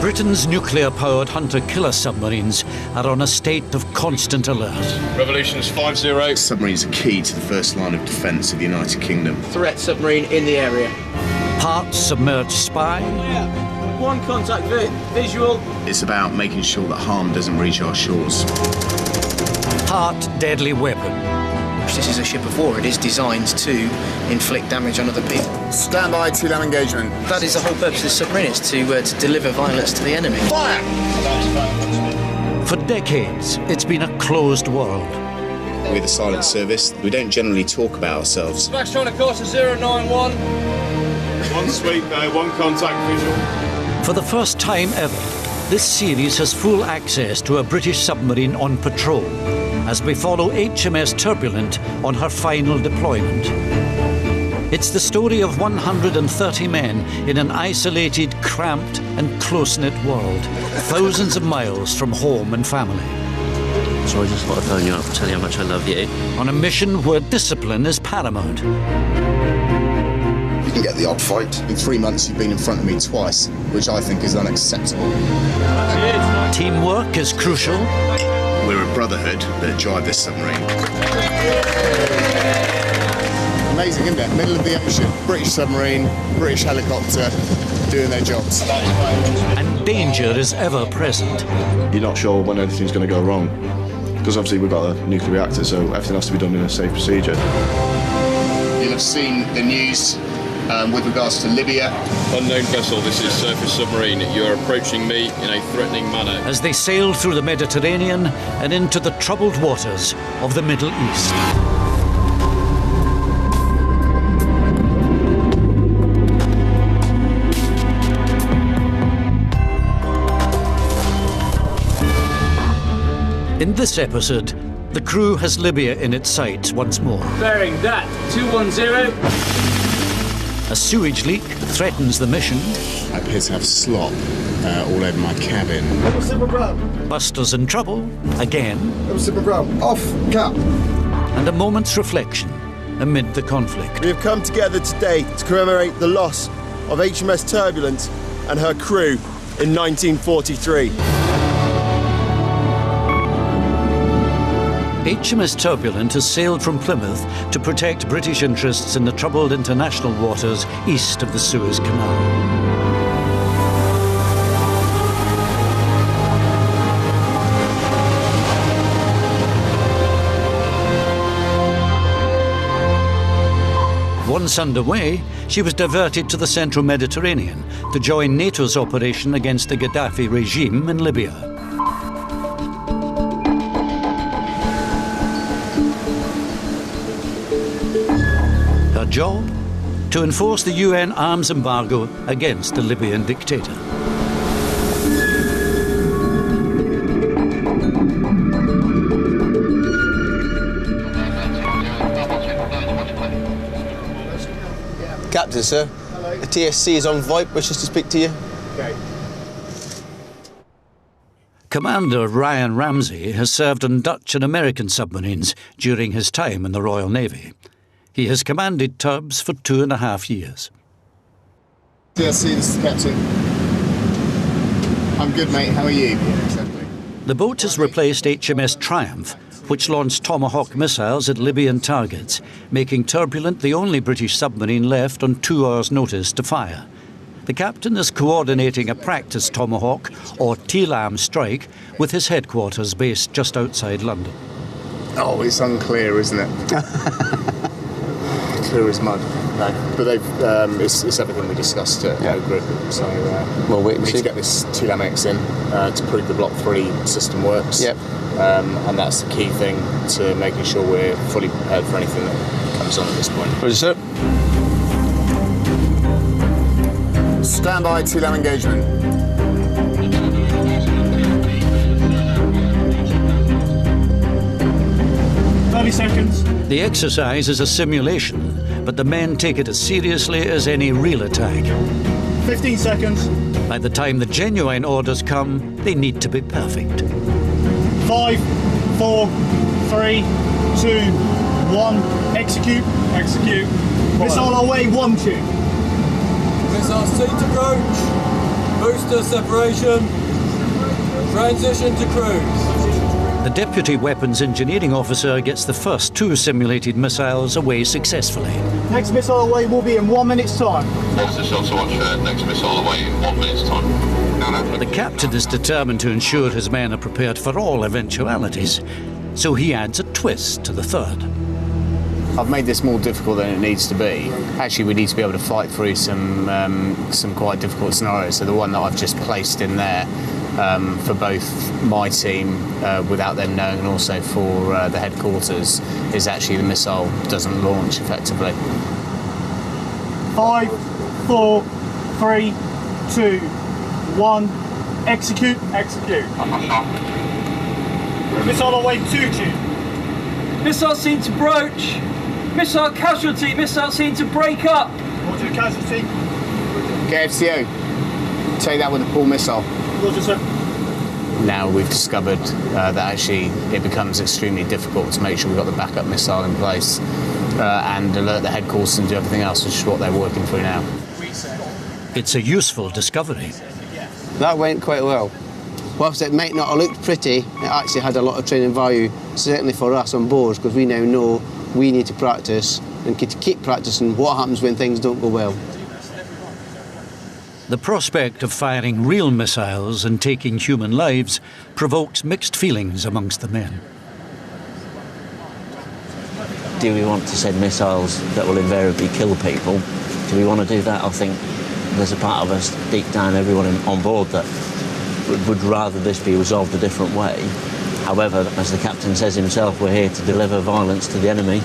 Britain's nuclear-powered hunter-killer submarines are on a state of constant alert. Revolution's 5-0. Submarines are key to the first line of defence of the United Kingdom. Threat submarine in the area. Part submerged spy. One contact visual. It's about making sure that harm doesn't reach our shores. Part deadly weapon. This is a ship of war. It is designed to inflict damage on other people. Standby TLAM engagement. That is the whole purpose of the submarine, is to deliver violence to the enemy. Fire! For decades, it's been a closed world. We're the silent service. We don't generally talk about ourselves. Max trying to course is 091. One sweep there, one contact visual. For the first time ever, this series has full access to a British submarine on patrol, as we follow HMS Turbulent on her final deployment. It's the story of 130 men in an isolated, cramped and close-knit world, thousands of miles from home and family. So I just thought I'd phone you up and tell you how much I love you. On a mission where discipline is paramount. You can get the odd fight. In 3 months, you've been in front of me twice, which I think is unacceptable. Teamwork is crucial. We're a brotherhood that drive this submarine. Amazing, isn't it? Middle of the ocean, British submarine, British helicopter, doing their jobs. And danger is ever present. You're not sure when anything's going to go wrong, because obviously we've got a nuclear reactor, so everything has to be done in a safe procedure. You'll have seen the news with regards to Libya. Unknown vessel, this is surface submarine. You're approaching me in a threatening manner. As they sail through the Mediterranean and into the troubled waters of the Middle East. In this episode, the crew has Libya in its sights once more. Bearing that, 210. A sewage leak threatens the mission. I appear to have slop all over my cabin. Buster's in trouble again. Off, cap. And a moment's reflection amid the conflict. We have come together today to commemorate the loss of HMS Turbulent and her crew in 1943. HMS Turbulent has sailed from Plymouth to protect British interests in the troubled international waters east of the Suez Canal. Once underway, she was diverted to the central Mediterranean to join NATO's operation against the Gaddafi regime in Libya. Her job? To enforce the UN arms embargo against the Libyan dictator. Captain, sir. The TSC is on VoIP, wishes to speak to you. Okay. Commander Ryan Ramsey has served on Dutch and American submarines during his time in the Royal Navy. He has commanded Turbs for 2.5 years. TSC, this is the captain. I'm good, mate. How are you? Yeah, exactly. The boat has replaced HMS Triumph, which launched Tomahawk missiles at Libyan targets, making Turbulent the only British submarine left on 2 hours' notice to fire. The captain is coordinating a practice Tomahawk, or TLAM strike, with his headquarters based just outside London. Oh, it's unclear, isn't it? Clear as mud. No, but it's everything we discussed at no group. So Well, wait and we need see. to get this TLAM-X in to prove the Block 3 system works. Yep. And that's the key thing to making sure we're fully prepared for anything that comes on at this point. Roger, sir. Standby TLAM engagement. The exercise is a simulation, but the men take it as seriously as any real attack. 15 seconds. By the time the genuine orders come, they need to be perfect. 5, 4, 3, 2, 1. Execute. Execute. Missile away, 1 2. Missiles seat approach. Booster separation. Transition to cruise. The Deputy Weapons Engineering Officer gets the first 2 simulated missiles away successfully. Next missile away will be in 1 minute's time. Officer shot to watch, next missile away in 1 minute's time. The captain is determined to ensure his men are prepared for all eventualities, so he adds a twist to the third. I've made this more difficult than it needs to be. Actually, we need to be able to fight through some quite difficult scenarios. So the one that I've just placed in there for both my team without them knowing, and also for the headquarters, is actually the missile doesn't launch effectively. 5, 4, 3, 2, 1. Execute. Execute. Missile away 2 tube. Missile seen to broach. Missile casualty. Missile seen to break up. Roger, casualty. Get FCO. Take that with a poor missile. Roger, sir. Now we've discovered that actually it becomes extremely difficult to make sure we've got the backup missile in place and alert the headquarters and do everything else, which is what they're working through now. It's a useful discovery. That went quite well. Whilst it might not have looked pretty, it actually had a lot of training value, certainly for us on board, because we now know we need to practice and keep practicing what happens when things don't go well. The prospect of firing real missiles and taking human lives provokes mixed feelings amongst the men. Do we want to send missiles that will invariably kill people? Do we want to do that? I think there's a part of us, deep down, everyone on board, that would rather this be resolved a different way. However, as the captain says himself, we're here to deliver violence to the enemy.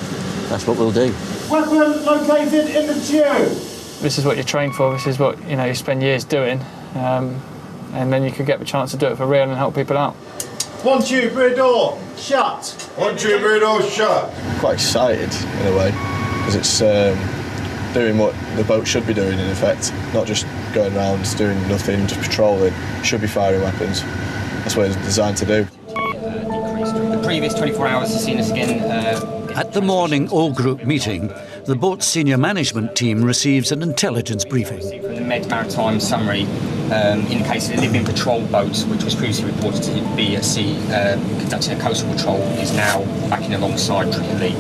That's what we'll do. Weapon located in the tube. This is what you're trained for. This is what you spend years doing, and then you could get the chance to do it for real and help people out. 1 tube, rear door shut. 1 tube, rear door shut. Quite excited in a way, because it's doing what the boat should be doing in effect, not just going around doing nothing, just patrolling. Should be firing weapons. That's what it's designed to do. The previous 24 hours has seen us again. At the morning O-Group meeting, the boat's senior management team receives an intelligence briefing. From the Med Maritime Summary, indicated a living patrol boat, which was previously reported to be at sea conducting a coastal patrol, is now backing alongside Tripoli.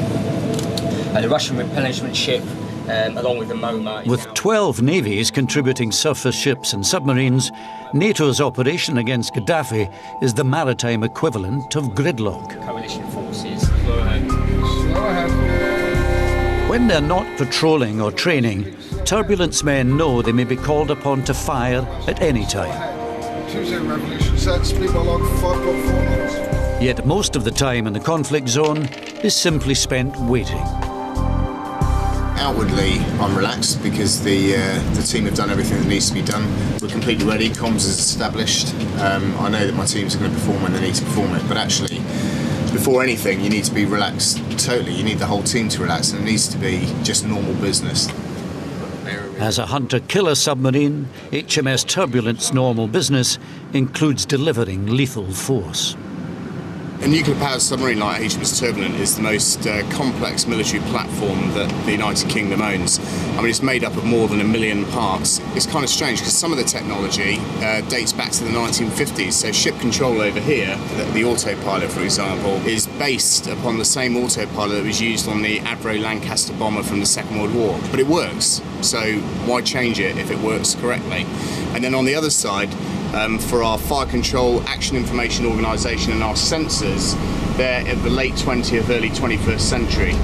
The Russian replenishment ship, along with the MoMA... With 12 navies contributing surface ships and submarines, NATO's operation against Gaddafi is the maritime equivalent of gridlock. Coalition forces. Slow ahead. Slow ahead. When they're not patrolling or training, Turbulence men know they may be called upon to fire at any time. Tuesday revolution set, speed by log 5.4 knots. Yet most of the time in the conflict zone is simply spent waiting. Outwardly, I'm relaxed because the team have done everything that needs to be done. We're completely ready, comms is established. I know that my teams are going to perform when they need to perform it, but actually, before anything, you need to be relaxed totally. You need the whole team to relax, and it needs to be just normal business. As a hunter-killer submarine, HMS Turbulent's normal business includes delivering lethal force. A nuclear-powered submarine like HMS Turbulent is the most complex military platform that the United Kingdom owns. I mean, it's made up of more than 1 million parts. It's kind of strange because some of the technology dates back to the 1950s. So ship control over here, the autopilot, for example, is based upon the same autopilot that was used on the Avro Lancaster bomber from the Second World War. But it works, so why change it if it works correctly? And then on the other side, for our fire control, action information organisation and our sensors, they're at the late 20th, early 21st century.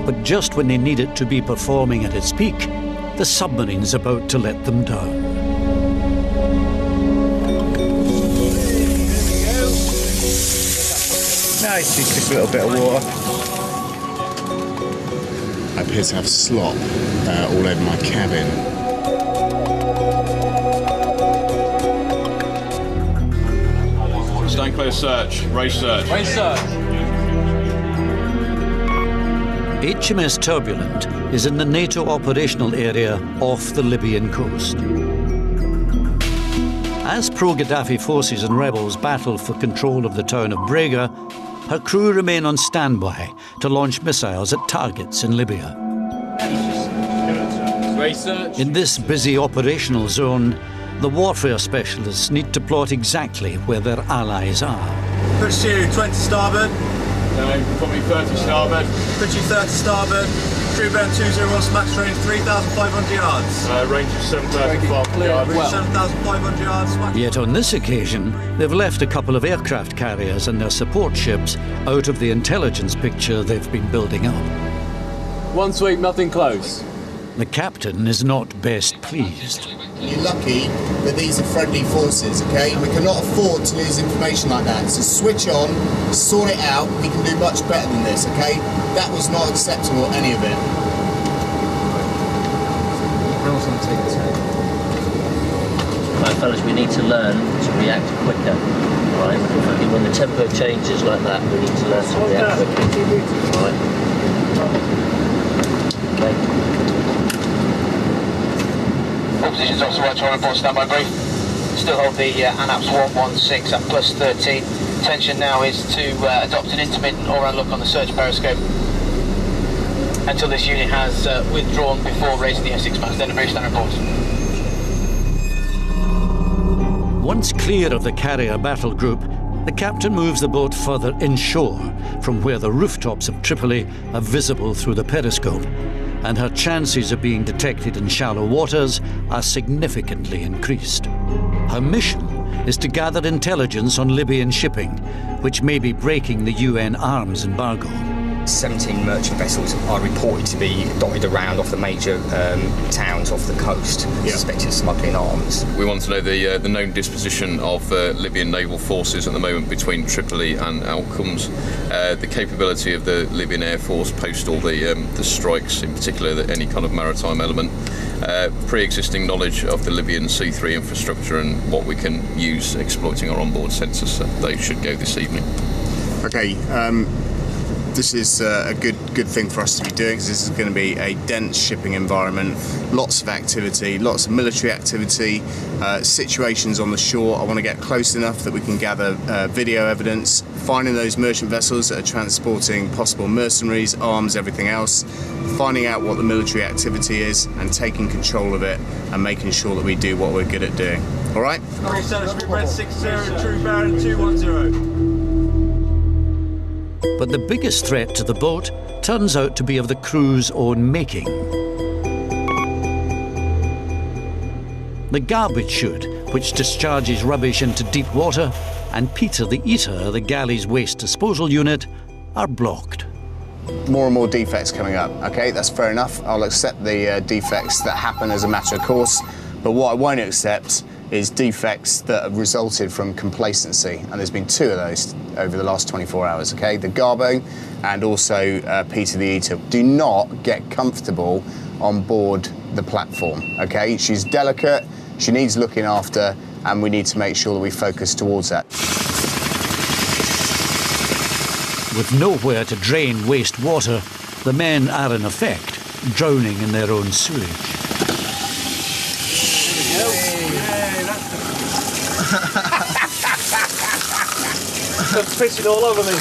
But just when they need it to be performing at its peak, the submarine's about to let them down. No, it's just a little bit of water. I appear to have slop all over my cabin. Stand clear search. Race search. Race search. HMS Turbulent is in the NATO operational area off the Libyan coast. As pro-Gaddafi forces and rebels battle for control of the town of Brega, her crew remain on standby to launch missiles at targets in Libya. In this busy operational zone, the warfare specialists need to plot exactly where their allies are. Pursue 20 starboard. No, put me 30 starboard. Pursue 30 starboard. True bearing 201, max range 3,500 yards. Range of 7,500 yards. Range 7,500 yards. Max. Yet on this occasion, they've left a couple of aircraft carriers and their support ships out of the intelligence picture they've been building up. One sweep, nothing close. The captain is not best pleased. You're lucky that these are friendly forces, okay? We cannot afford to lose information like that. So switch on, sort it out, we can do much better than this, okay? That was not acceptable, any of it. Right, fellas, we need to learn to react quicker, right? When the tempo changes like that, we need to learn to react quicker, right? Okay. All positions also right to report standby brief. Still hold the ANAPS 116 at plus 13. Intention now is to adopt an intermittent all-round look on the search periscope until this unit has withdrawn before raising the F6 mast. Then a brief stand report. Once clear of the carrier battle group, the captain moves the boat further inshore from where the rooftops of Tripoli are visible through the periscope, and her chances of being detected in shallow waters are significantly increased. Her mission is to gather intelligence on Libyan shipping, which may be breaking the UN arms embargo. 17 merchant vessels are reported to be dotted around off the major towns off the coast, suspected of smuggling arms. We want to know the known disposition of Libyan naval forces at the moment between Tripoli and Al-Qums, the capability of the Libyan Air Force post all the strikes, in particular any kind of maritime element, pre-existing knowledge of the Libyan C3 infrastructure and what we can use exploiting our onboard sensors. They should go this evening. Okay. This is a good thing for us to be doing, because this is going to be a dense shipping environment, lots of activity, lots of military activity, situations on the shore. I want to get close enough that we can gather video evidence, finding those merchant vessels that are transporting possible mercenaries, arms, everything else, finding out what the military activity is and taking control of it and making sure that we do what we're good at doing. All right? Red 60, true bearing 210. But the biggest threat to the boat turns out to be of the crew's own making. The garbage chute, which discharges rubbish into deep water, and Peter the Eater, the galley's waste disposal unit, are blocked. More and more defects coming up, okay? That's fair enough. I'll accept the defects that happen as a matter of course, but what I won't accept is defects that have resulted from complacency, and there's been 2 of those over the last 24 hours, okay? The Garbo and also Peter the Eater. Do not get comfortable on board the platform, okay? She's delicate, she needs looking after, and we need to make sure that we focus towards that. With nowhere to drain wastewater, the men are in effect drowning in their own sewage. It's pissing all over me.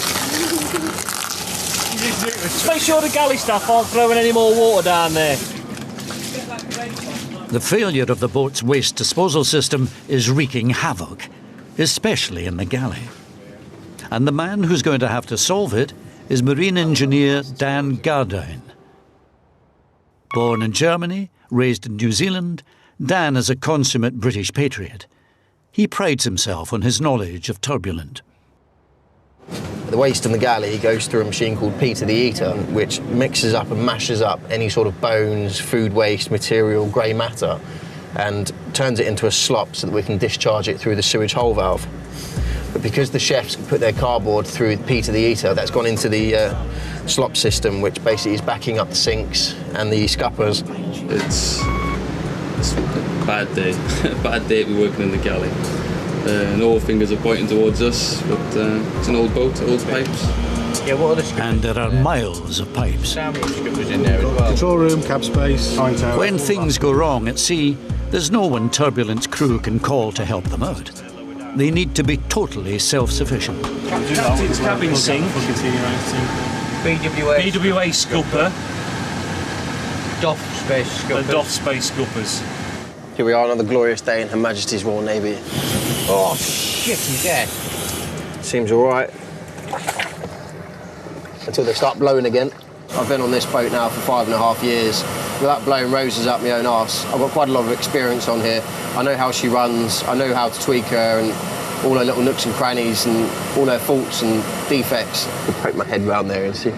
Just make sure the galley staff aren't throwing any more water down there. The failure of the boat's waste disposal system is wreaking havoc, especially in the galley. And the man who's going to have to solve it is marine engineer Dan Gardown. Born in Germany, raised in New Zealand, Dan is a consummate British patriot. He prides himself on his knowledge of turbulent. The waste in the galley goes through a machine called Peter the Eater, which mixes up and mashes up any sort of bones, food waste, material, grey matter, and turns it into a slop so that we can discharge it through the sewage hole valve. But because the chefs put their cardboard through Peter the Eater, that's gone into the slop system, which basically is backing up the sinks and the scuppers. It's a bad day. Bad day to be working in the galley. And all fingers are pointing towards us, but it's an old boat, old pipes. And there are miles of pipes. Control room, cab space, time tower. When things go wrong at sea, there's no one Turbulent's crew can call to help them out. They need to be totally self-sufficient. Captain's cabin sink, BWA scupper, DOF Space Scuppers. The DOF Space Scuppers. Here we are, another glorious day in Her Majesty's Royal Navy. Oh, shit, he's dead. Seems all right. Until they start blowing again. I've been on this boat now for 5.5 years without blowing roses up my own arse. I've got quite a lot of experience on here. I know how she runs, I know how to tweak her and all her little nooks and crannies and all her faults and defects. I'll poke my head round there and see.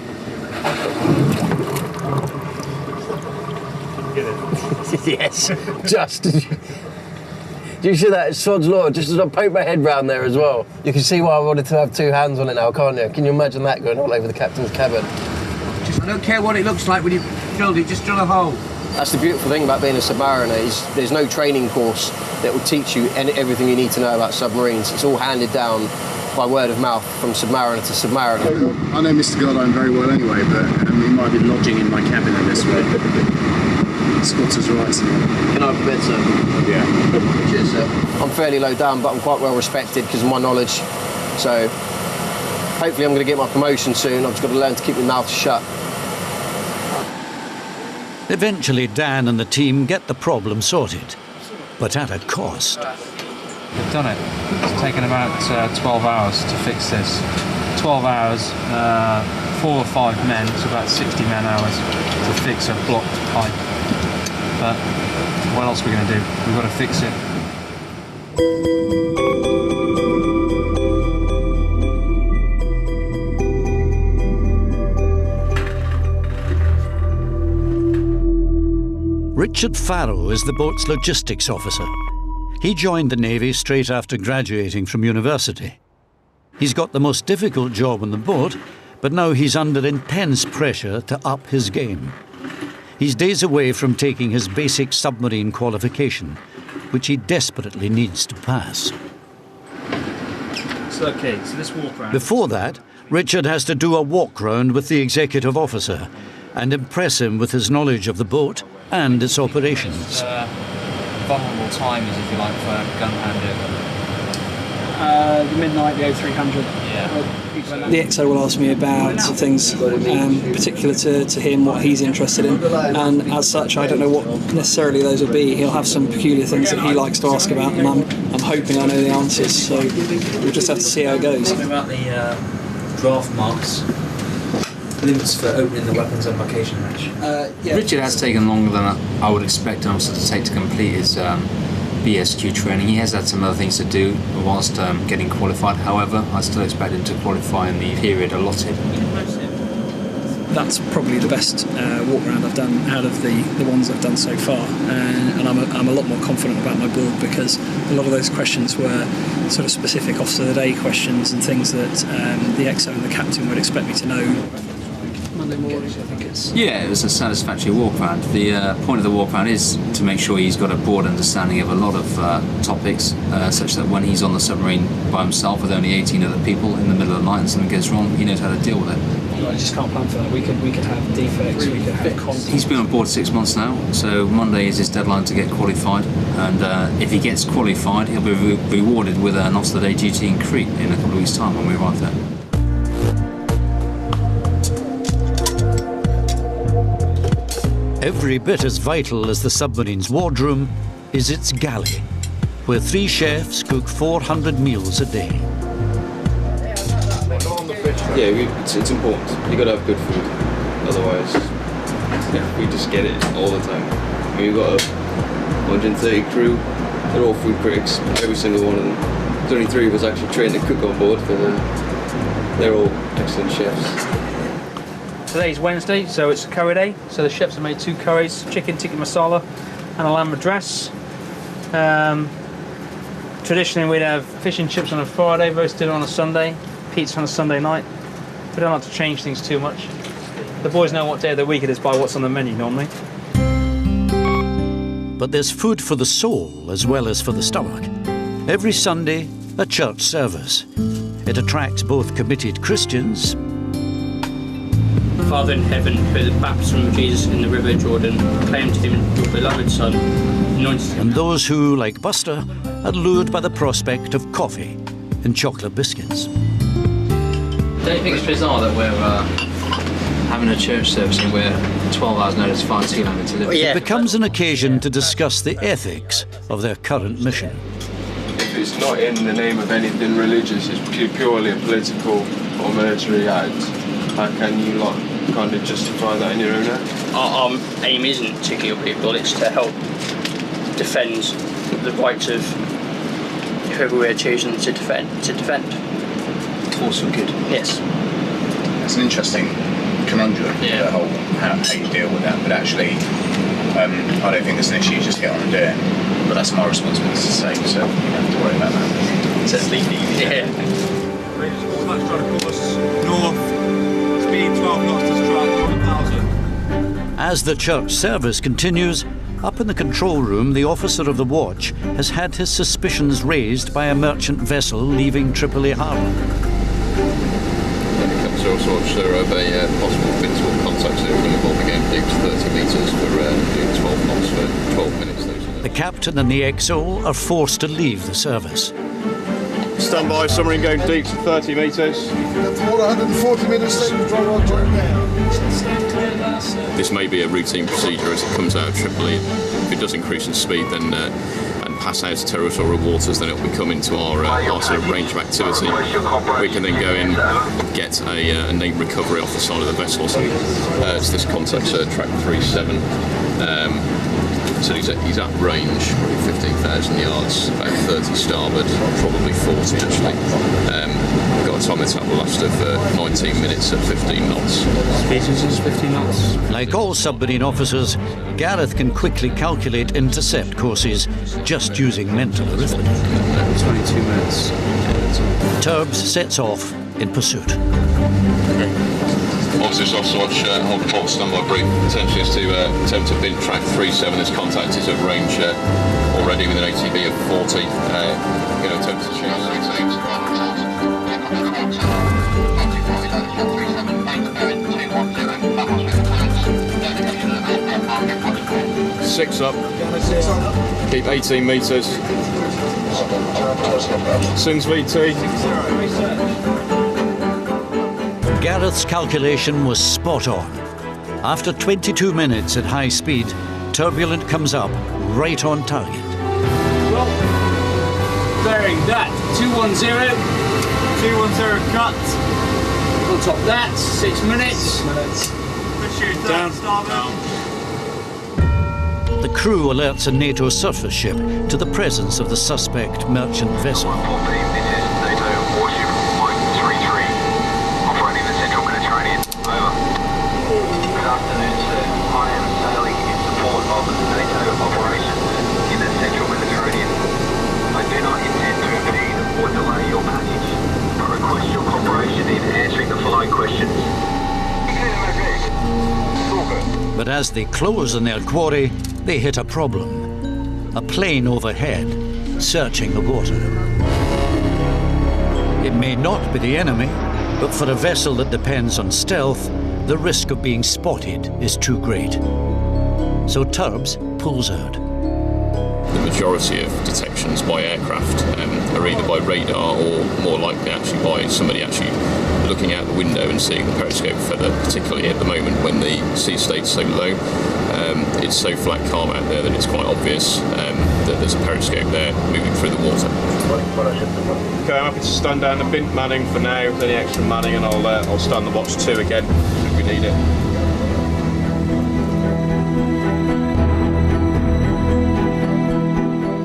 Yes, just. Do you see that? It's sod's law, just as I poke my head round there as well. You can see why I wanted to have 2 hands on it now, can't you? Can you imagine that going all over the captain's cabin? I don't care what it looks like when you build it, just drill a hole. That's the beautiful thing about being a submariner, is there's no training course that will teach you everything you need to know about submarines. It's all handed down by word of mouth from submariner to submariner. I know Mr. Gardine very well anyway, but he might be lodging in my cabin in this way. Squatters' rights and all. Can I have a bit, sir? Yeah. Cheers, sir. I'm fairly low down, but I'm quite well respected because of my knowledge. So hopefully I'm going to get my promotion soon. I've just got to learn to keep my mouth shut. Eventually, Dan and the team get the problem sorted, but at a cost. They've done it. It's taken about 12 hours to fix this. 12 hours, 4 or 5 men, so about 60 man-hours to fix a blocked pipe. But what else are we going to do? We've got to fix it. Richard Farrow is the boat's logistics officer. He joined the Navy straight after graduating from university. He's got the most difficult job on the boat, but now he's under intense pressure to up his game. He's days away from taking his basic submarine qualification, which he desperately needs to pass. So, okay, so this walk round. Before that, Richard has to do a walk round with the executive officer and impress him with his knowledge of the boat and its operations. Vulnerable timers, if you like, for gun handover. The Midnight, the 0300. Yeah. The XO will ask me about things particular to him, what he's interested in, and as such I don't know what necessarily those will be. He'll have some peculiar things that he likes to ask about, and I'm hoping I know the answers, so we'll just have to see how it goes. Talking about the draft marks, limits for opening the weapons embarkation hatch. Yeah. Richard has taken longer than I would expect an officer to take to complete his BSQ training. He has had some other things to do whilst getting qualified. However, I still expect him to qualify in the period allotted. That's probably the best walk around I've done out of the ones I've done so far, and I'm a lot more confident about my board because a lot of those questions were sort of specific officer of the day questions and things that the XO and the captain would expect me to know. Monday morning, I think it's... Yeah, it was a satisfactory walk round. The point of the walk round is to make sure he's got a broad understanding of a lot of topics, such that when he's on the submarine by himself with only 18 other people in the middle of the night and something goes wrong, he knows how to deal with it. I just can't plan for that. We could have defects, we could have content. He's been on board 6 months now, so Monday is his deadline to get qualified, and if he gets qualified, he'll be rewarded with an officer of the day duty in Crete in a couple of weeks' time when we arrive there. Every bit as vital as the submarine's wardroom is its galley, where 3 chefs cook 400 meals a day. Yeah, it's important. You've got to have good food, otherwise we just get it all the time. We've got a 130 crew, they're all food critics, every single one of them. There's only 3 of us actually trained to cook on board, but they're all excellent chefs. Today's Wednesday, so it's curry day. So the chefs have made 2 curries, chicken tikka masala and a lamb madras. Traditionally we'd have fish and chips on a Friday, roast dinner on a Sunday, pizza on a Sunday night. We don't like to change things too much. The boys know what day of the week it is by what's on the menu normally. But there's food for the soul as well as for the stomach. Every Sunday, a church service. It attracts both committed Christians. Father in heaven, who the baptism of Jesus in the river Jordan, proclaimed him your beloved Son, anointed him. And those who, like Buster, are lured by the prospect of coffee and chocolate biscuits. Don't you think it's bizarre that we're having a church service and we're 12 hours notice far too long to live. It becomes an occasion to discuss the ethics of their current mission. If it's not in the name of anything religious, it's purely a political or military act, how can you lot kind of justify that in your own act? Our aim isn't to kill people, it's to help defend the rights of whoever we're choosing to defend. Force for good. Yes. It's an interesting conundrum, the whole how you deal with that, but actually I don't think there's an issue, just get on and do it. But that's my responsibility to say, so you don't have to worry about that. So leave it easy. Max trying to course north, speed 12 knots to strike 1,000. As the church service continues, up in the control room, the officer of the watch has had his suspicions raised by a merchant vessel leaving Tripoli harbour. So there are a possible visual contact zone involving game deep to 30 metres for doing 12 knots for 12 minutes. The captain and the XO are forced to leave the service. Stand by, submarine going deep to 30 metres. More than 140 minutes, drive on down. This may be a routine procedure as it comes out of Tripoli. If it does increase in speed, then and pass out of territorial waters, then it will become into our sort of range of activity. We can then go in, get a name recovery off the side of the vessel. So it's this contact track 37. So he's at range, probably 15,000 yards, about 30 starboard, probably 40 actually. Got a time attack will last of 19 minutes at 15 knots. Speed is 15 knots. Like all submarine officers, Gareth can quickly calculate intercept courses just using mental arithmetic. 22 minutes. Turbs sets off in pursuit. Officers Officer Watch, hold report, standby brief. Intention is to attempt to bin track 37. This contact is at range already with an ATB of 40. Going to attempt to change. 6 up. Keep 18 metres. Sims VT. Gareth's calculation was spot on. After 22 minutes at high speed, Turbulent comes up right on target. Well, bearing that, 210. 210 cut. We'll top that, 6 minutes. Down. The crew alerts a NATO surface ship to the presence of the suspect merchant vessel. But as they close on their quarry, they hit a problem. A plane overhead, searching the water. It may not be the enemy, but for a vessel that depends on stealth, the risk of being spotted is too great. So Turbs pulls out. The majority of detections by aircraft are either by radar or more likely actually by somebody actually looking out the window and seeing the periscope feather, particularly at the moment when the sea state's so low. It's so flat calm out there that it's quite obvious that there's a periscope there moving through the water. Okay, I'm happy to stand down the bint manning for now, any extra manning, and I'll stand the watch 2 again if we need it.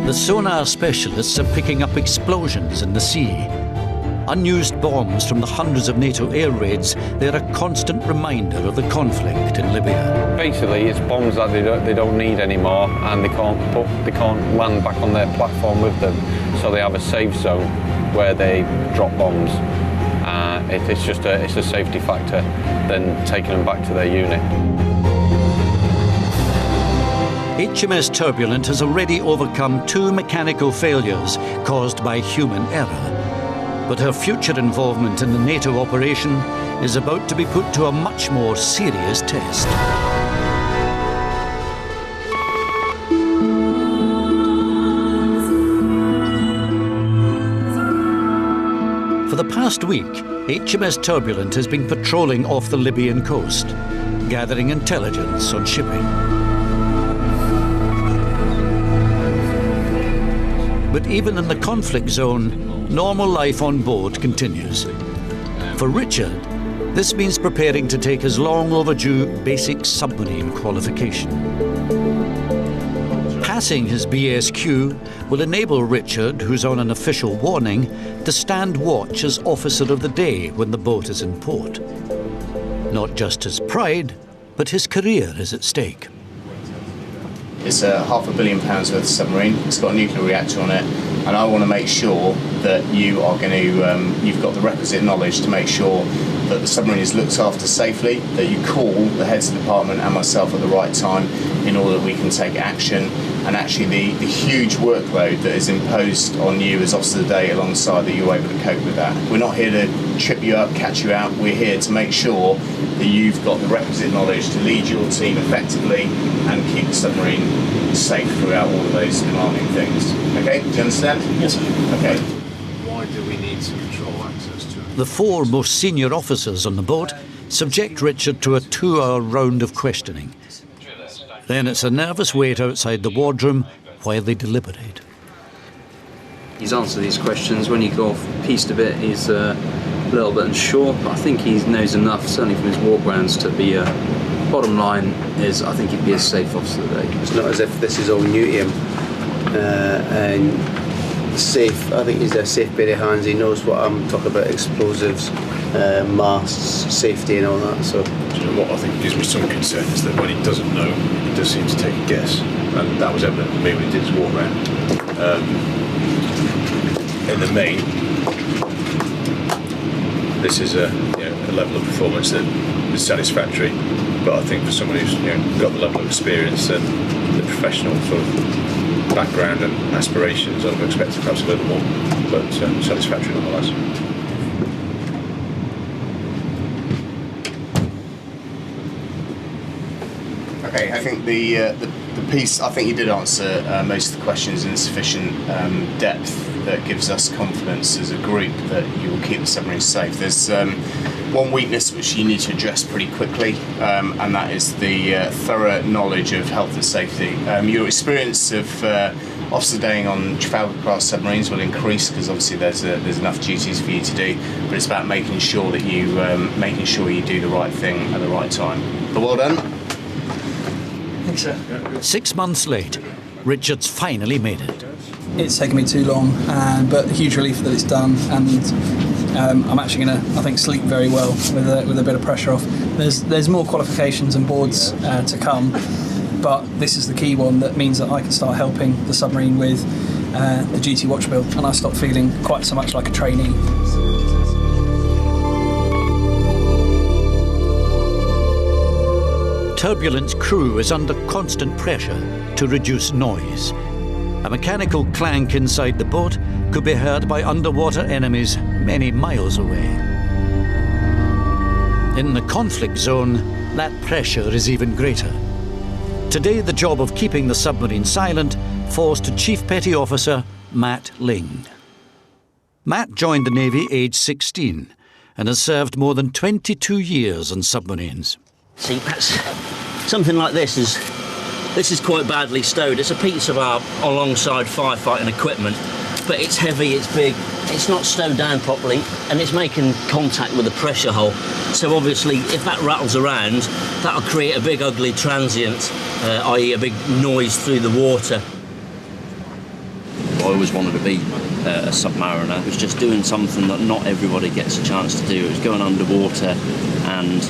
The sonar specialists are picking up explosions in the sea. Unused bombs from the hundreds of NATO air raids, they're a constant reminder of the conflict in Libya. Basically, it's bombs that they don't need anymore, and they can't land back on their platform with them. So they have a safe zone where they drop bombs. It's a safety factor than taking them back to their unit. HMS Turbulent has already overcome 2 mechanical failures caused by human error. But her future involvement in the NATO operation is about to be put to a much more serious test. For the past week, HMS Turbulent has been patrolling off the Libyan coast, gathering intelligence on shipping. But even in the conflict zone, normal life on board continues. For Richard, this means preparing to take his long overdue basic submarine qualification. Passing his BSQ will enable Richard, who's on an official warning, to stand watch as officer of the day when the boat is in port. Not just his pride, but his career is at stake. It's a £500 million worth of submarine. It's got a nuclear reactor on it, and I want to make sure that you are going to, you've got the requisite knowledge to make sure that the submarine is looked after safely, that you call the heads of the department and myself at the right time in order that we can take action. And actually the huge workload that is imposed on you as officer of the day alongside that you're able to cope with that. We're not here to trip you up, catch you out. We're here to make sure that you've got the requisite knowledge to lead your team effectively and keep the submarine safe throughout all of those demanding things. Okay, do you understand? Yes, sir. Okay. Why do we need to control access to it? The 4 most senior officers on the boat subject Richard to a 2-hour round of questioning. Then it's a nervous wait outside the wardroom while they deliberate. He's answered these questions. When you go off piste a bit, he's a little bit unsure, but I think he knows enough, certainly from his walk rounds, to be bottom line is I think he'd be a safe officer today. It's not as if this is all new to him. And safe, I think he's a safe pair of hands. He knows what I'm talking about, explosives, masts, safety and all that. So what I think gives me some concern is that when he doesn't know, he does seem to take a guess, and that was evident to me when he did his walk round. In the main, this is a level of performance that is satisfactory, but I think for someone who's got the level of experience and the professional sort of background and aspirations, I would expect perhaps a little more, but satisfactory nonetheless. Okay, I think the piece, I think you did answer most of the questions in sufficient depth that gives us confidence as a group that you will keep the submarine safe. There's one weakness which you need to address pretty quickly, and that is the thorough knowledge of health and safety. Your experience of officer daying on Trafalgar class submarines will increase because obviously there's enough duties for you to do, but it's about making sure that you do the right thing at the right time. But well done. Thanks, sir. 6 months late, Richard's finally made it. It's taken me too long, but a huge relief that it's done, and I'm actually going to, I think, sleep very well with a bit of pressure off. There's more qualifications and boards to come, but this is the key one that means that I can start helping the submarine with the duty watch bill, and I stop feeling quite so much like a trainee. Turbulent's crew is under constant pressure to reduce noise. A mechanical clank inside the boat could be heard by underwater enemies many miles away. In the conflict zone, that pressure is even greater. Today, the job of keeping the submarine silent falls to Chief Petty Officer Matt Ling. Matt joined the Navy aged 16 and has served more than 22 years on submarines. See, that's something like this is quite badly stowed. It's a piece of our alongside firefighting equipment, but it's heavy, it's big, it's not stowed down properly, and it's making contact with the pressure hull. So obviously, if that rattles around, that'll create a big ugly transient, i.e. a big noise through the water. I always wanted to be a submariner. It was just doing something that not everybody gets a chance to do. It was going underwater and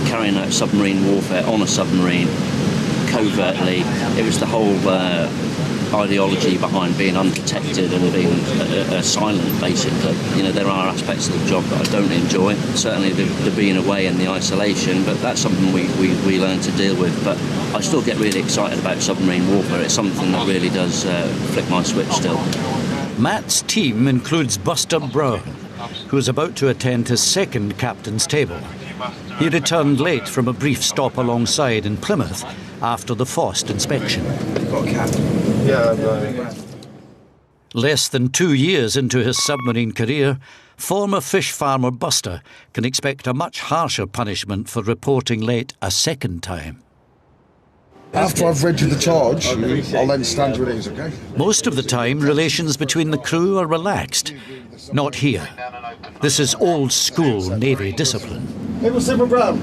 carrying out submarine warfare on a submarine covertly. It was the whole ideology behind being undetected and being silent, basically. You know, there are aspects of the job that I don't enjoy. Certainly the being away and the isolation, but that's something we learn to deal with. But I still get really excited about submarine warfare. It's something that really does flick my switch still. Matt's team includes Buster Brown, who is about to attend his second captain's table. He returned late from a brief stop alongside in Plymouth after the Fost inspection. Got a cap. Yeah, Less than 2 years into his submarine career, former fish farmer Buster can expect a much harsher punishment for reporting late a second time. After I've read you the charge, I'll then stand you at ease, okay? Most of the time, relations between the crew are relaxed. Not here. This is old-school Navy discipline. Able Simon Brown.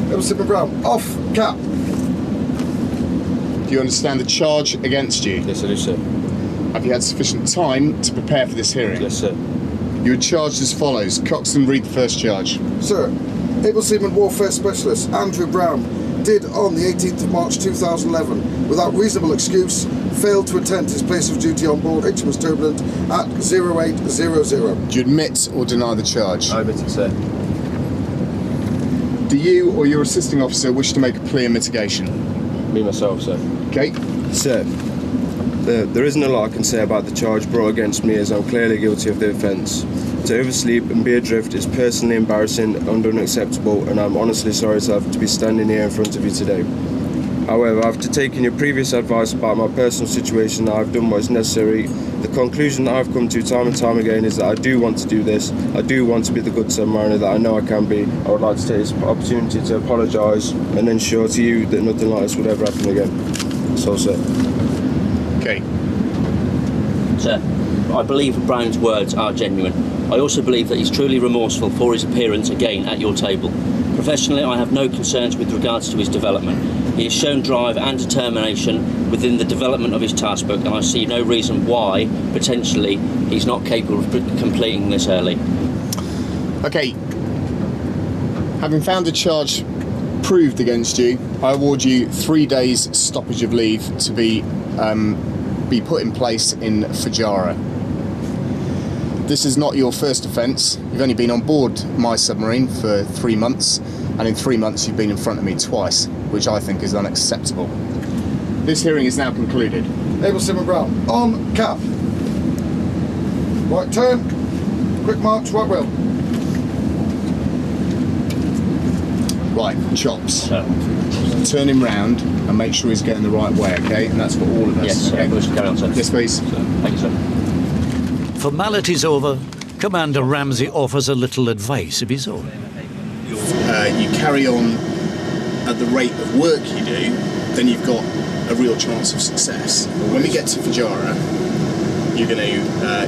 Able Simon Brown. Off, cap. Do you understand the charge against you? Yes, I do, sir. Have you had sufficient time to prepare for this hearing? Yes, sir. You are charged as follows. Coxswain, read the first charge. Sir, Able Seaman Warfare Specialist Andrew Brown did on the 18th of March 2011, without reasonable excuse, failed to attend his place of duty on board HMS Turbulent at 0800. Do you admit or deny the charge? I admit it, sir. Do you or your assisting officer wish to make a plea of mitigation? Me, myself, sir. Okay. Sir, there isn't a lot I can say about the charge brought against me, as I'm clearly guilty of the offence. To oversleep and be adrift is personally embarrassing and unacceptable, and I'm honestly sorry to have to be standing here in front of you today. However, after taking your previous advice about my personal situation, I've done what is necessary. The conclusion that I've come to time and time again is that I do want to do this. I do want to be the good submariner that I know I can be. I would like to take this opportunity to apologise and ensure to you that nothing like this would ever happen again. So, sir. Okay. Sir, I believe Brown's words are genuine. I also believe that he's truly remorseful for his appearance again at your table. Professionally, I have no concerns with regards to his development. He has shown drive and determination within the development of his task book, and I see no reason why, potentially, he's not capable of completing this early. Okay. Having found a charge proved against you, I award you 3 days stoppage of leave to be put in place in Fujairah. This is not your first offence. You've only been on board my submarine for 3 months, and in 3 months you've been in front of me twice, which I think is unacceptable. This hearing is now concluded. Able Simon Brown. On, cap. Right turn. Quick march, right wheel. Right, chops. Turn him round and make sure he's getting the right way, okay? And that's for all of us. Yes, sir. Okay? Carry on, sir. Yes, please. Thank you, sir. Formalities over, Commander Ramsey offers a little advice of his own. You carry on at the rate of work you do, then you've got a real chance of success. When we get to Fujairah, you're going to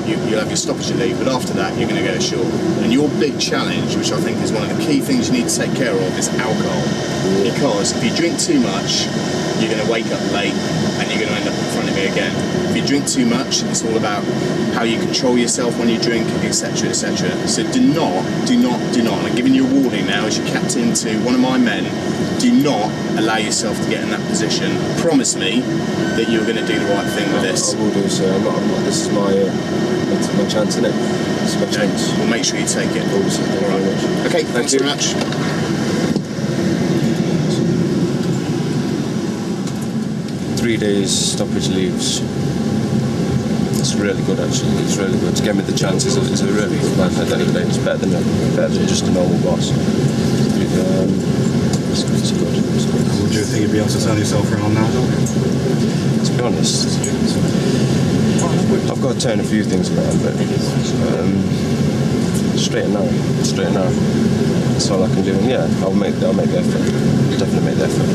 you'll have your stoppage of leave, but after that you're going to go ashore. And your big challenge, which I think is one of the key things you need to take care of, is alcohol. Because if you drink too much, you're going to wake up late and you're going to end up in front of me again. If you drink too much, it's all about how you control yourself when you drink, etc., etc. So do not, and I'm giving you a warning now as your captain to one of my men, do not allow yourself to get in that position. Promise me that you're going to do the right thing with this. I will do, sir. I'm not, this is my chance, isn't it? It's my chance. Well, make sure you take it. All right. Okay, thanks very much. Three days stoppage leaves. It's really good, actually. It's really good. To give me the chances, it's a really good plan. At the end of the day, it's better than just a normal boss. It's good. Would you think you'd be able to turn yourself around now? To be honest, I've got to turn a few things around, but straight and narrow. That's all I can do. And yeah, I'll make the effort. I'll definitely make the effort.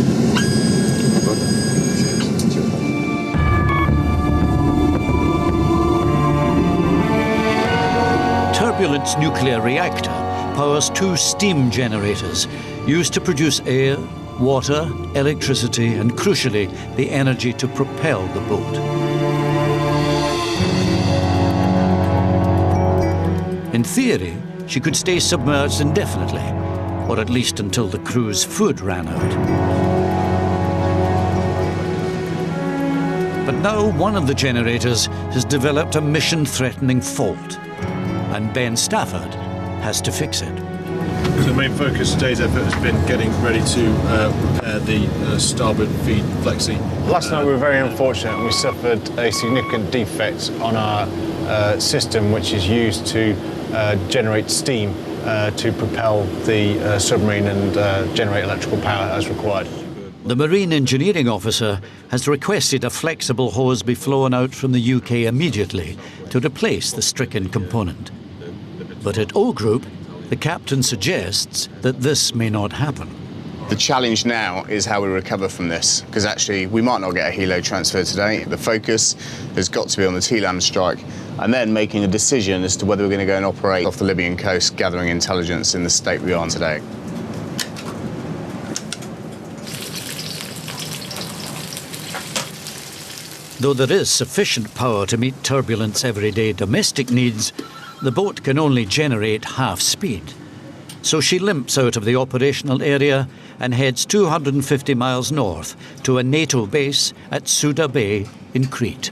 Turbulent's nuclear reactor powers 2 steam generators used to produce air, water, electricity, and crucially, the energy to propel the boat. In theory, she could stay submerged indefinitely, or at least until the crew's food ran out. But now one of the generators has developed a mission-threatening fault, and Ben Stafford has to fix it. So the main focus of today's effort has been getting ready to repair the starboard feed flexi. Last night we were very unfortunate and we suffered a significant defect on our system, which is used to generate steam to propel the submarine and generate electrical power as required. The Marine Engineering Officer has requested a flexible hose be flown out from the UK immediately to replace the stricken component. But at O Group, the captain suggests that this may not happen. The challenge now is how we recover from this, because actually we might not get a helo transfer today. The focus has got to be on the TLAM strike and then making a decision as to whether we're going to go and operate off the Libyan coast, gathering intelligence in the state we are in today. Though there is sufficient power to meet Turbulent's everyday domestic needs, the boat can only generate half speed. So she limps out of the operational area and heads 250 miles north to a NATO base at Suda Bay in Crete.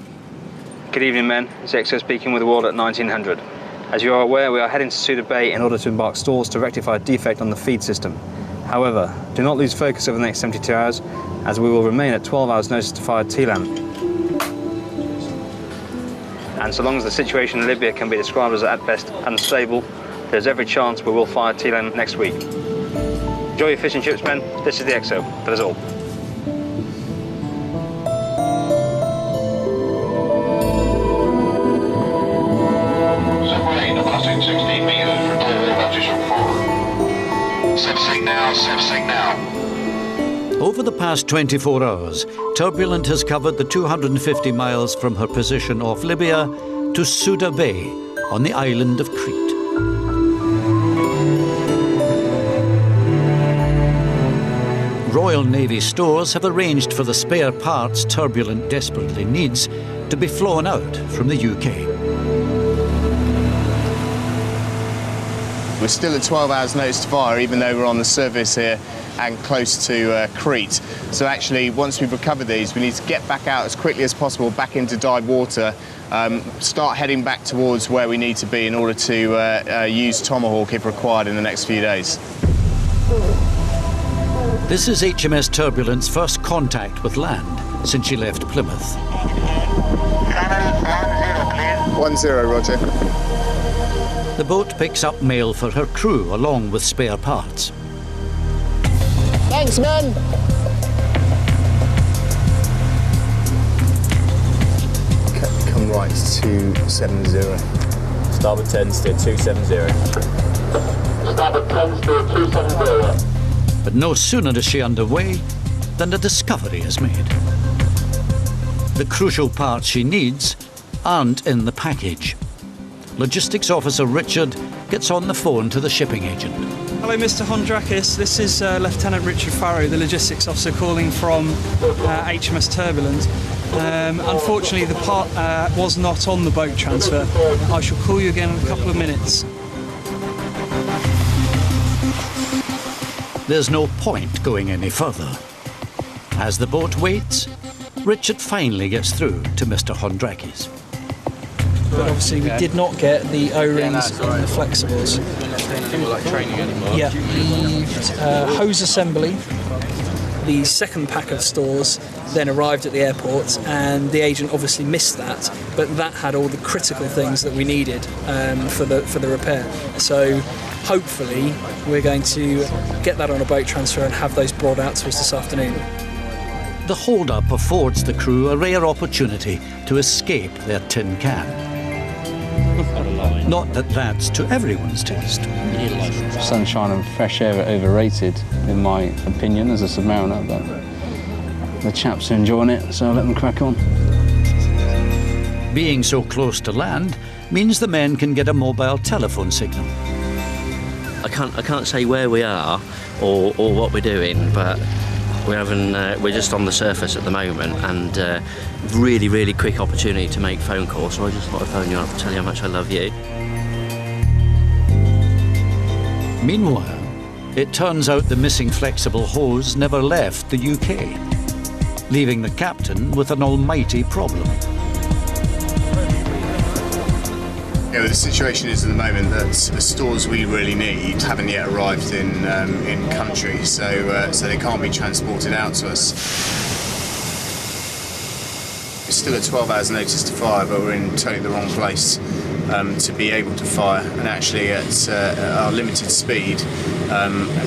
Good evening, men. It's XO speaking with the world at 1900. As you are aware, we are heading to Suda Bay in order to embark stores to rectify a defect on the feed system. However, do not lose focus over the next 72 hours, as we will remain at 12 hours notice to fire TLAM. And so long as the situation in Libya can be described as at best unstable, there's every chance we will fire TLAM next week. Enjoy your fishing ships, men. This is the XO. That is all. Submarine, passing 16 meters, returning position forward. Servicing now, servicing now. Over the past 24 hours, Turbulent has covered the 250 miles from her position off Libya to Suda Bay on the island of Crete. Royal Navy stores have arranged for the spare parts Turbulent desperately needs to be flown out from the UK. We're still at 12 hours notice to fire, even though we're on the surface here and close to Crete. So actually, once we've recovered these, we need to get back out as quickly as possible, back into dive water, start heading back towards where we need to be in order to use Tomahawk if required in the next few days. This is HMS Turbulent's first contact with land since she left Plymouth. 10, roger. The boat picks up mail for her crew along with spare parts. Thanks, man. Come right to 270. Starboard 10, steer 270. Starboard 10, steer 270. But no sooner is she underway than a discovery is made. The crucial parts she needs aren't in the package. Logistics Officer Richard gets on the phone to the shipping agent. Hello, Mr. Hondrakis. This is Lieutenant Richard Farrow, the logistics officer, calling from HMS Turbulent. Unfortunately, the part was not on the boat transfer. I shall call you again in a couple of minutes. There's no point going any further. As the boat waits, Richard finally gets through to Mr. Hondrakis. But obviously we did not get the O-rings and the flexibles. Yeah, the hose assembly, the second pack of stores then arrived at the airport, and the agent obviously missed that, but that had all the critical things that we needed for the repair. So hopefully we're going to get that on a boat transfer and have those brought out to us this afternoon. The hold-up affords the crew a rare opportunity to escape their tin can. Not that that's to everyone's taste. Sunshine and fresh air are overrated, in my opinion, as a submariner, but the chaps are enjoying it, so I'll let them crack on. Being so close to land means the men can get a mobile telephone signal. I can't say where we are or what we're doing, but we're just on the surface at the moment, and really quick opportunity to make phone calls, so I just thought I'd phone you up to tell you how much I love you. Meanwhile, it turns out the missing flexible hose never left the UK, leaving the captain with an almighty problem. Yeah, well, the situation is at the moment that the stores we really need haven't yet arrived in country, so they can't be transported out to us. It's still at 12 hours notice to fire, but we're in totally the wrong place. to be able to fire, and actually at our limited speed,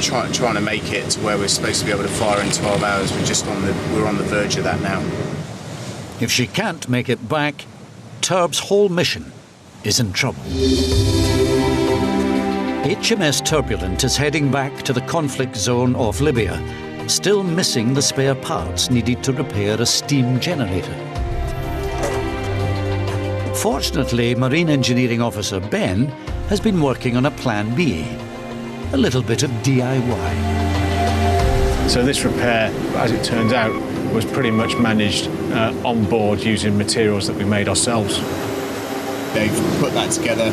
trying to make it to where we're supposed to be able to fire in 12 hours. We're on the verge of that now. If she can't make it back, Turb's whole mission is in trouble. HMS Turbulent is heading back to the conflict zone of Libya, still missing the spare parts needed to repair a steam generator. Fortunately, Marine Engineering Officer Ben has been working on a plan B, a little bit of DIY. So this repair, as it turns out, was pretty much managed on board using materials that we made ourselves. They've put that together,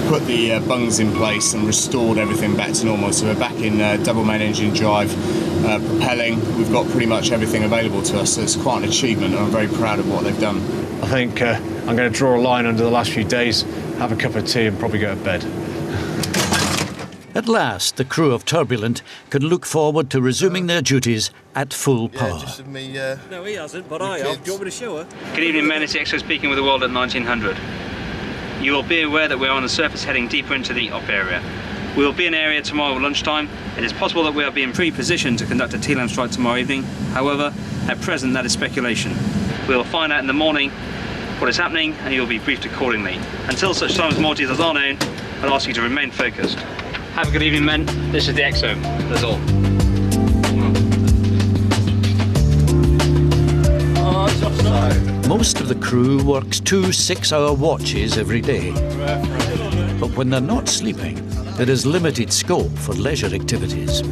put the bungs in place and restored everything back to normal. So we're back in double main engine drive, propelling. We've got pretty much everything available to us, so it's quite an achievement, and I'm very proud of what they've done. I think I'm going to draw a line under the last few days, have a cup of tea and probably go to bed. At last, the crew of Turbulent can look forward to resuming their duties at full power. No, he hasn't, but I have. Do you want me to show her? Good evening, men. It's XO speaking with the world at 1900. You will be aware that we are on the surface heading deeper into the op area. We will be in area tomorrow at lunchtime. It is possible that we are being pre-positioned to conduct a TLAM strike tomorrow evening. However, at present that is speculation. We will find out in the morning what is happening and you will be briefed accordingly. Until such time as more details are known, I'll ask you to remain focused. Have a good evening, men. This is the XO. That's all. Most of the crew works 2 6-hour watches every day. But when they're not sleeping, there is limited scope for leisure activities.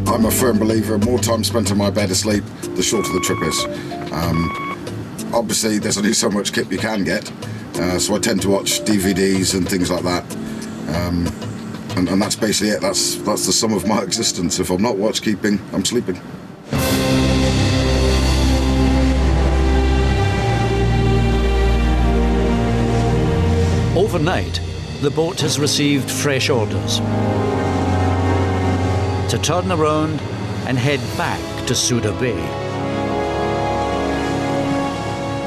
I'm a firm believer, more time spent on my bed asleep, the shorter the trip is. Obviously, there's only so much kit you can get, so I tend to watch DVDs and things like that. And that's basically it. That's the sum of my existence. If I'm not watch-keeping, I'm sleeping. Overnight, the boat has received fresh orders to turn around and head back to Suda Bay.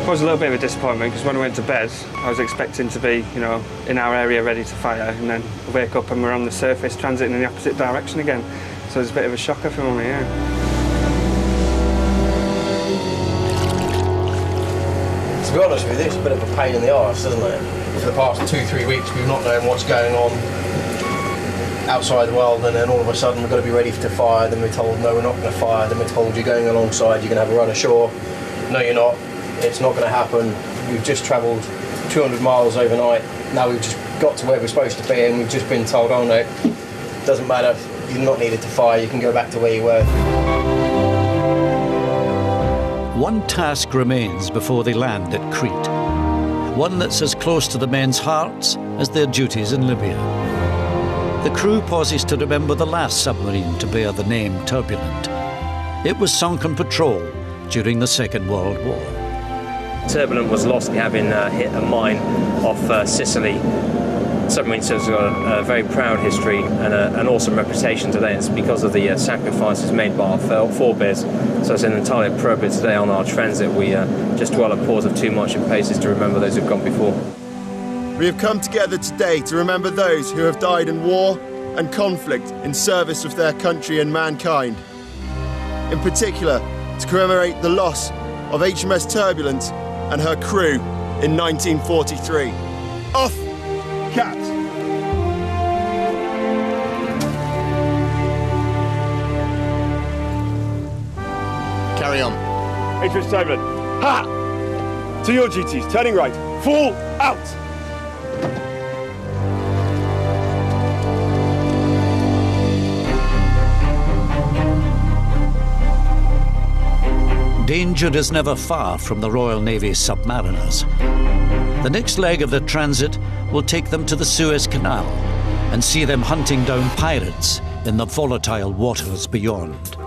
It was a little bit of a disappointment because when I went to bed, I was expecting to be, you know, in our area ready to fire, and then I wake up and we're on the surface transiting in the opposite direction again. So it was a bit of a shocker for me, yeah. To be honest with you, it's a bit of a pain in the arse, isn't it? For the past 2-3 weeks, we've not known what's going on outside the world, and then all of a sudden we've got to be ready to fire. Then we're told, no, we're not going to fire. Then we're told, you're going alongside, you're going to have a run ashore. No, you're not. It's not going to happen. We've just travelled 200 miles overnight. Now we've just got to where we're supposed to be, and we've just been told, oh no, doesn't matter. You're not needed to fire. You can go back to where you were. One task remains before they land at Crete. One that's as close to the men's hearts as their duties in Libya. The crew pauses to remember the last submarine to bear the name Turbulent. It was sunk on patrol during the Second World War. Turbulent was lost having hit a mine off Sicily. Submarine service has got a very proud history and an awesome reputation today. It's because of the sacrifices made by our forebears. So it's entirely appropriate today on our transit. We just dwell at pause of too much in places to remember those who've gone before. We have come together today to remember those who have died in war and conflict in service of their country and mankind. In particular, to commemorate the loss of HMS Turbulent and her crew in 1943. Off, caps! Carry on. HMS Turbulent, ha! To your duties, turning right, full out! Danger is never far from the Royal Navy's submariners. The next leg of their transit will take them to the Suez Canal and see them hunting down pirates in the volatile waters beyond.